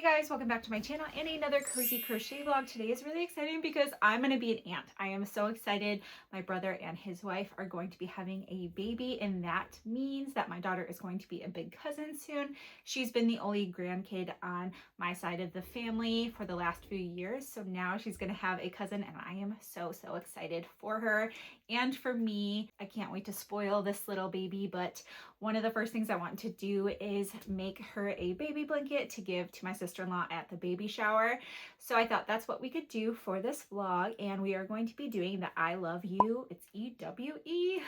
Hey guys, welcome back to my channel and another cozy crochet vlog. Today is really exciting because I'm going to be an aunt. I am so excited. My brother and his wife are going to be having a baby, and that means that my daughter is going to be a big cousin soon. She's been the only grandkid on my side of the family for the last few years, so now she's going to have a cousin, and I am so excited for her and for me. I can't wait to spoil this little baby, but one of the first things I want to do is make her a baby blanket to give to my sister-in-law at the baby shower. So I thought that's what we could do for this vlog, and we are going to be doing the I Love You, it's EWE,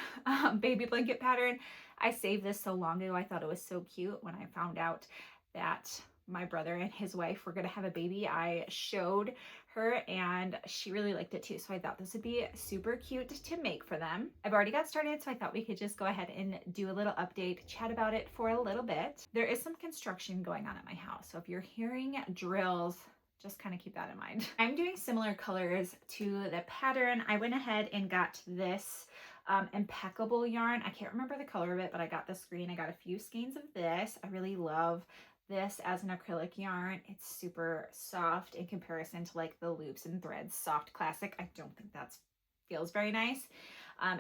baby blanket pattern. I saved this so long ago. I thought it was so cute when I found out that my brother and his wife were going to have a baby. I showed her and she really liked it too, so I thought this would be super cute to make for them. I've already got started, so I thought we could just go ahead and do a little update, chat about it for a little bit. There is some construction going on at my house, so if you're hearing drills, just kind of keep that in mind. I'm doing similar colors to the pattern. I went ahead and got this impeccable yarn. I can't remember the color of it, but I got this green. I got a few skeins of this. I really love this as an acrylic yarn. It's super soft in comparison to like the loops and threads soft classic. I don't think that feels very nice.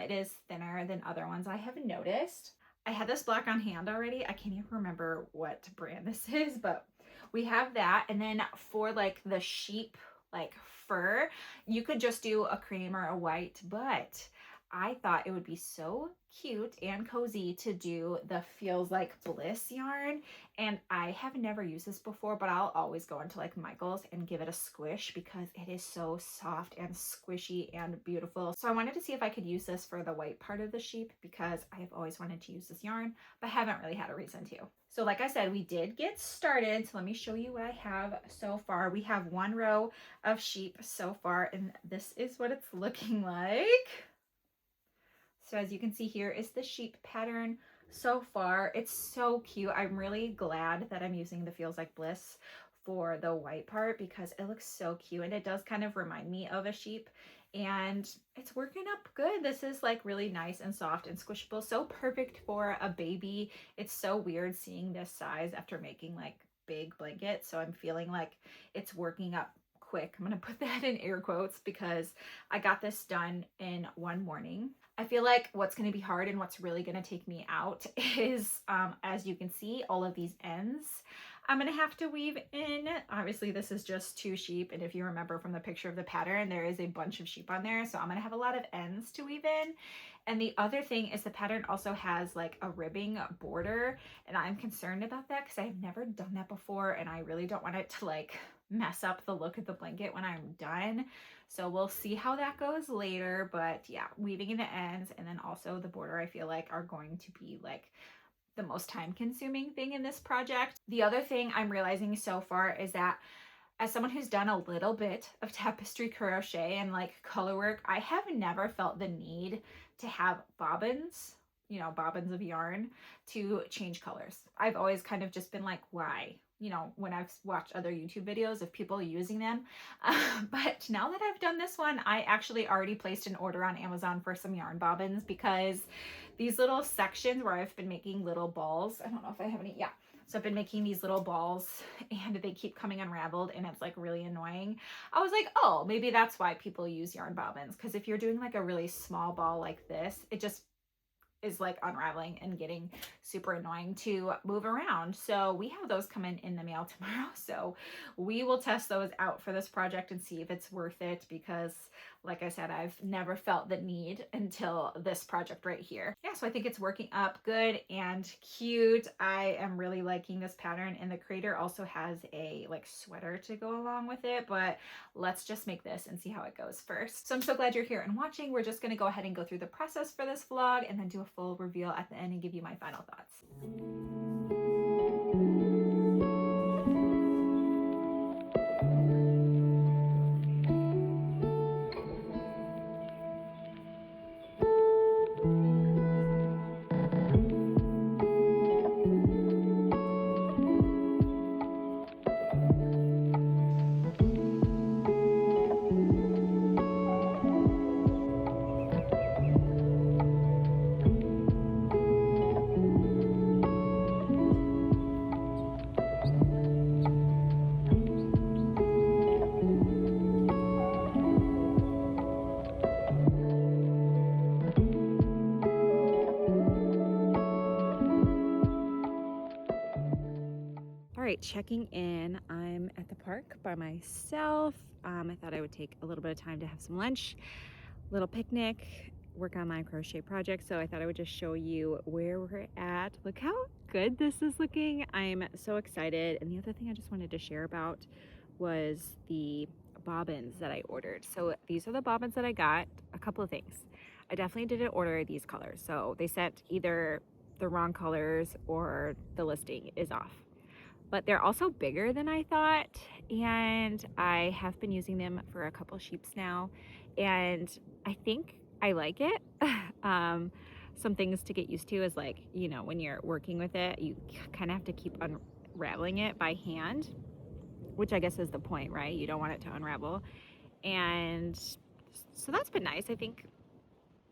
It is thinner than other ones I have noticed. I had this black on hand already. I can't even remember what brand this is, but we have that. And then for like the sheep like fur, you could just do a cream or a white, but I thought it would be so cute and cozy to do the Feels Like Bliss yarn. And I have never used this before, but I'll always go into like Michael's and give it a squish because it is so soft and squishy and beautiful. So I wanted to see if I could use this for the white part of the sheep because I have always wanted to use this yarn, but haven't really had a reason to. So like I said, we did get started. So let me show you what I have so far. We have one row of sheep so far, and this is what it's looking like. So as you can see, here is the sheep pattern so far. It's so cute. I'm really glad that I'm using the Feels Like Bliss for the white part because it looks so cute, and it does kind of remind me of a sheep, and it's working up good. This is like really nice and soft and squishable, so perfect for a baby. It's so weird seeing this size after making like big blankets, so I'm feeling like it's working up quick. I'm gonna put that in air quotes because I got this done in one morning. I feel like what's going to be hard and what's really going to take me out is, as you can see, all of these ends I'm going to have to weave in. Obviously, this is just 2 sheep, and if you remember from the picture of the pattern, there is a bunch of sheep on there, so I'm going to have a lot of ends to weave in. And the other thing is the pattern also has like a ribbing border, and I'm concerned about that because I've never done that before, and I really don't want it to like mess up the look of the blanket when I'm done. So we'll see how that goes later, but yeah, weaving in the ends and then also the border I feel like are going to be like the most time consuming thing in this project. The other thing I'm realizing so far is that as someone who's done a little bit of tapestry crochet and like color work, I have never felt the need to have bobbins, you know, bobbins of yarn to change colors. I've always kind of just been like, why? You know, when I've watched other YouTube videos of people using them. But now that I've done this one, I actually already placed an order on Amazon for some yarn bobbins because these little sections where I've been making little balls, I don't know if I have any, yeah. So I've been making these little balls and they keep coming unraveled and it's like really annoying. I was like, oh, maybe that's why people use yarn bobbins. Because if you're doing like a really small ball like this, it just is like unraveling and getting super annoying to move around. So we have those coming in the mail tomorrow. So we will test those out for this project and see if it's worth it because like I said, I've never felt the need until this project right here. Yeah, so I think it's working up good and cute. I am really liking this pattern, and the creator also has a like sweater to go along with it, but let's just make this and see how it goes first. So I'm so glad you're here and watching. We're just gonna go ahead and go through the process for this vlog and then do a full reveal at the end and give you my final thoughts. checking in. I'm at the park by myself. I thought I would take a little bit of time to have some lunch, little picnic, work on my crochet project. So I thought I would just show you where we're at. Look how good this is looking. I'm so excited. And the other thing I just wanted to share about was the bobbins that I ordered. So these are the bobbins that I got. A couple of things. I definitely didn't order these colors. So they sent either the wrong colors or the listing is off. But they're also bigger than I thought, and I have been using them for a couple sheeps now, and I think I like it. Some things to get used to is, like, you know, when you're working with it, you kind of have to keep unraveling it by hand, which I guess is the point, right? You don't want it to unravel. And so that's been nice. I think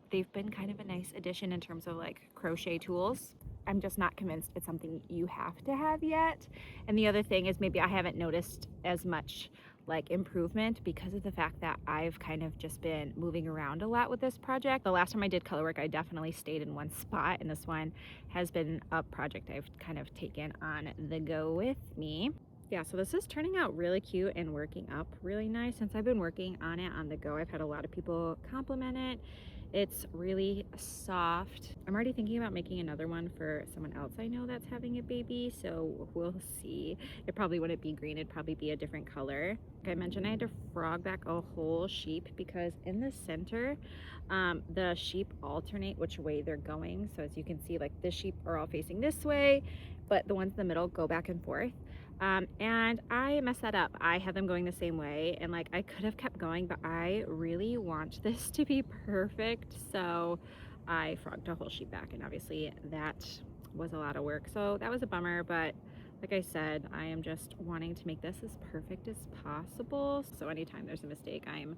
they've been kind of a nice addition in terms of like crochet tools. I'm just not convinced it's something you have to have yet. And the other thing is maybe I haven't noticed as much like improvement because of the fact that I've kind of just been moving around a lot with this project. The last time I did color work, I definitely stayed in one spot, and this one has been a project I've kind of taken on the go with me. Yeah, so this is turning out really cute and working up really nice. Since I've been working on it on the go, I've had a lot of people compliment it. It's really soft. I'm already thinking about making another one for someone else I know that's having a baby, so we'll see. It probably wouldn't be green, it'd probably be a different color. Like I mentioned, I had to frog back a whole sheep because in the center, the sheep alternate which way they're going. So as you can see, like the sheep are all facing this way, but the ones in the middle go back and forth. And I messed that up. I had them going the same way, and like I could have kept going, but I really want this to be perfect, so I frogged a whole sheet back, and obviously that was a lot of work, so that was a bummer. But like I said, I am just wanting to make this as perfect as possible, so anytime there's a mistake, I'm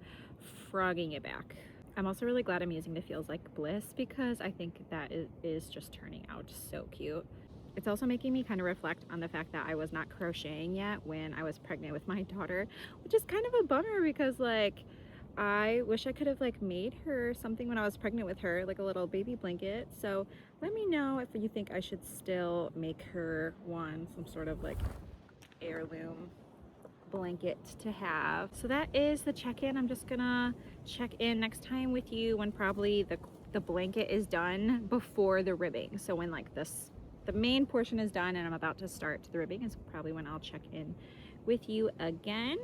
frogging it back. I'm also really glad I'm using the Feels Like Bliss because I think that is just turning out so cute. It's also making me kind of reflect on the fact that I was not crocheting yet when I was pregnant with my daughter, which is kind of a bummer because like I wish I could have like made her something when I was pregnant with her, like a little baby blanket. So let me know if you think I should still make her one, some sort of like heirloom blanket to have. So that is the check-in. I'm just gonna check in next time with you when probably the blanket is done before the ribbing. So when like the main portion is done and I'm about to start the ribbing is probably when I'll check in with you again.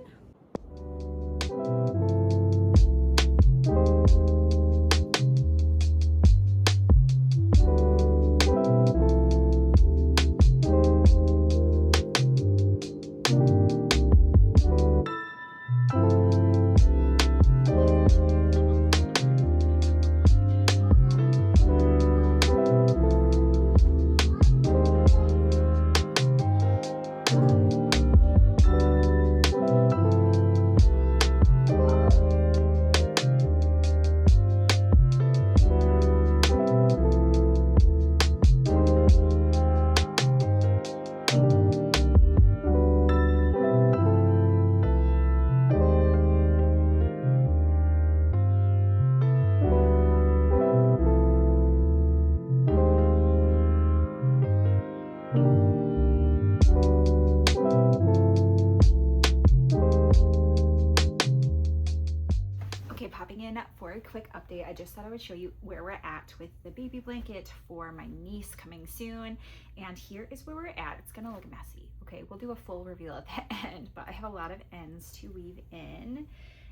Popping in for a quick update. I just thought I would show you where we're at with the baby blanket for my niece coming soon, and here is where we're at. It's gonna look messy, okay? We'll do a full reveal at the end, but I have a lot of ends to weave in,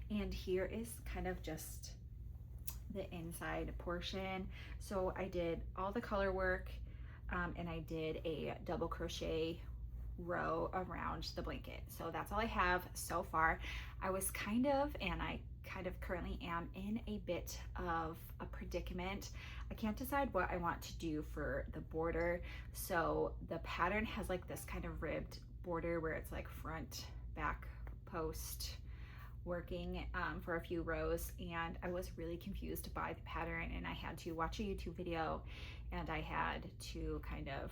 and here is kind of just the inside portion. So I did all the color work, and I did a double crochet row around the blanket. So that's all I have so far. I currently am in a bit of a predicament. I can't decide what I want to do for the border. So the pattern has like this kind of ribbed border where it's like front, back, post working for a few rows, and I was really confused by the pattern, and I had to watch a YouTube video and I had to kind of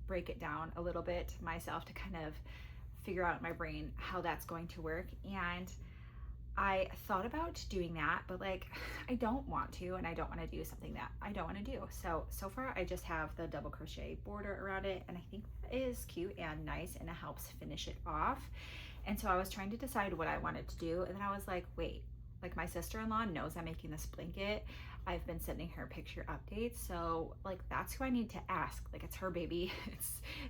break it down a little bit myself to kind of figure out in my brain how that's going to work. And I thought about doing that, but like I don't want to, and I don't want to do something that I don't want to do. So far I just have the double crochet border around it, and I think is cute and nice and it helps finish it off. And so I was trying to decide what I wanted to do. And then I was like, wait, like my sister-in-law knows I'm making this blanket. I've been sending her picture updates. So like that's who I need to ask. Like it's her baby.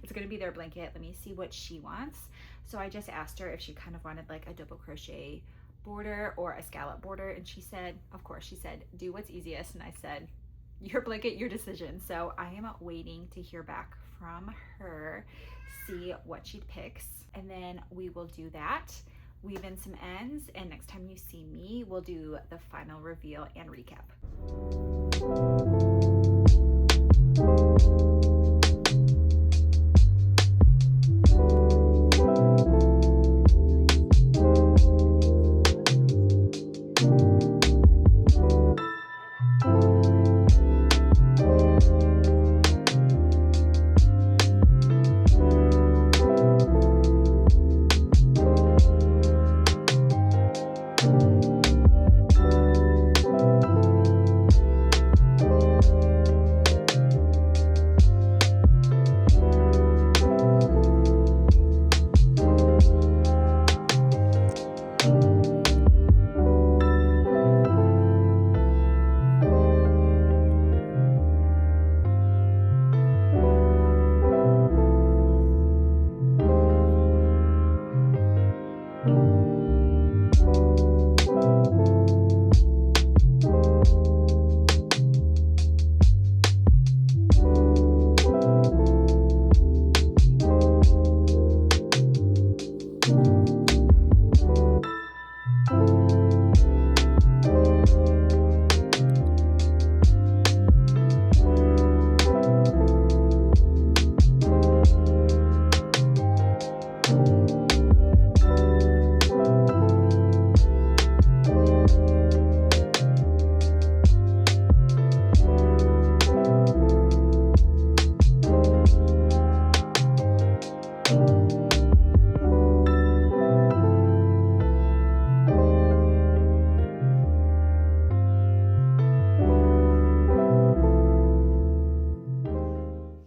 It's gonna be their blanket. Let me see what she wants. So I just asked her if she kind of wanted like a double crochet border or a scallop border. And she said, of course, she said, do what's easiest. And I said, your blanket, your decision. So I am waiting to hear back from her, see what she picks, and then we will do that, weave in some ends, and next time you see me, we'll do the final reveal and recap.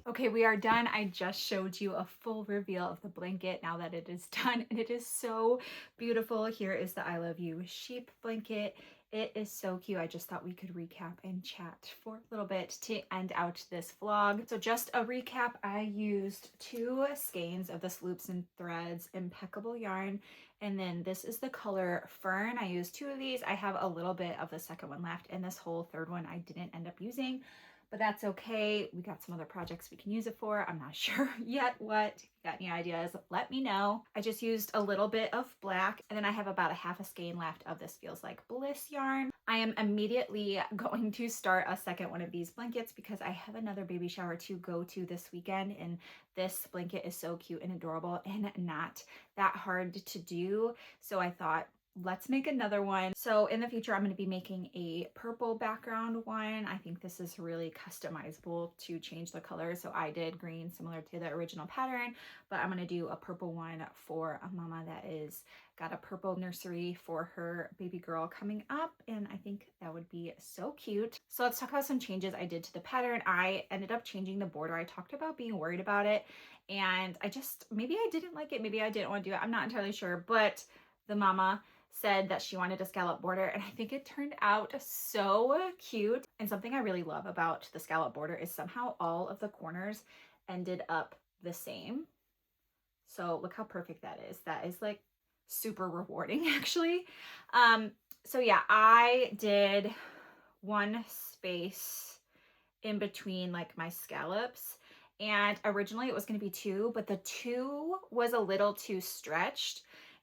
Okay, we are done. I just showed you a full reveal of the blanket now that it is done, and it is so beautiful. Here is the I Love You sheep blanket. It is so cute. I just thought we could recap and chat for a little bit to end out this vlog. So just a recap, I used 2 skeins of this Loops and Threads impeccable yarn, and then this is the color Fern. I used 2 of these. I have a little bit of the second one left, and this whole third one I didn't end up using, but that's okay. We got some other projects we can use it for. I'm not sure yet what. If you got any ideas, let me know. I just used a little bit of black, and then I have about a half a skein left of this Feels Like Bliss yarn. I am immediately going to start a second one of these blankets because I have another baby shower to go to this weekend, and this blanket is so cute and adorable and not that hard to do. So I thought, let's make another one. So in the future, I'm going to be making a purple background one. I think this is really customizable to change the color. So I did green similar to the original pattern, but I'm going to do a purple one for a mama that is got a purple nursery for her baby girl coming up. And I think that would be so cute. So let's talk about some changes I did to the pattern. I ended up changing the border. I talked about being worried about it, and maybe I didn't like it. Maybe I didn't want to do it. I'm not entirely sure, but the mama said that she wanted a scallop border, and I think it turned out so cute. And something I really love about the scallop border is somehow all of the corners ended up the same. So look how perfect that is. That is like super rewarding actually. So yeah, I did 1 space in between like my scallops, and originally it was going to be 2, but the 2 was a little too stretched,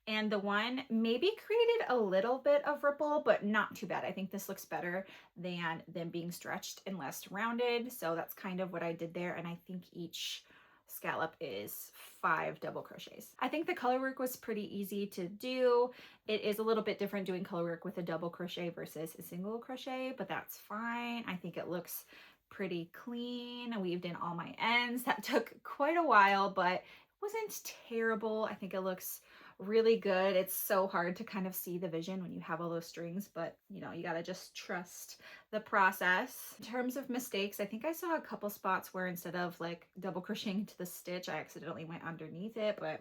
and the 1 maybe created a little bit of ripple, but not too bad. I think this looks better than them being stretched and less rounded. So that's kind of what I did there, and I think each scallop is 5 double crochets. I think the color work was pretty easy to do. It is a little bit different doing color work with a double crochet versus a single crochet, but that's fine. I think it looks pretty clean. I weaved in all my ends. That took quite a while, but it wasn't terrible. I think it looks really good. It's so hard to kind of see the vision when you have all those strings, but you know, you gotta just trust the process. In terms of mistakes, I think I saw a couple spots where instead of like double crocheting into the stitch, I accidentally went underneath it, but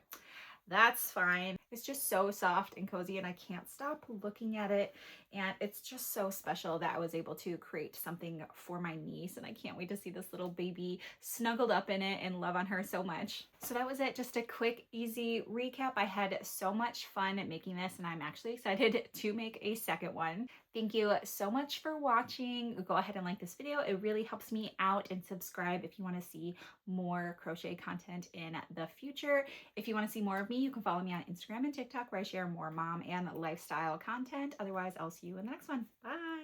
that's fine. It's just so soft and cozy and I can't stop looking at it. And it's just so special that I was able to create something for my niece, and I can't wait to see this little baby snuggled up in it and love on her so much. So that was it. Just a quick, easy recap. I had so much fun making this and I'm actually excited to make a second one. Thank you so much for watching. Go ahead and like this video. It really helps me out, and subscribe if you want to see more crochet content in the future. If you want to see more of me, you can follow me on Instagram and TikTok where I share more mom and lifestyle content. Otherwise, I'll see you in the next one. Bye.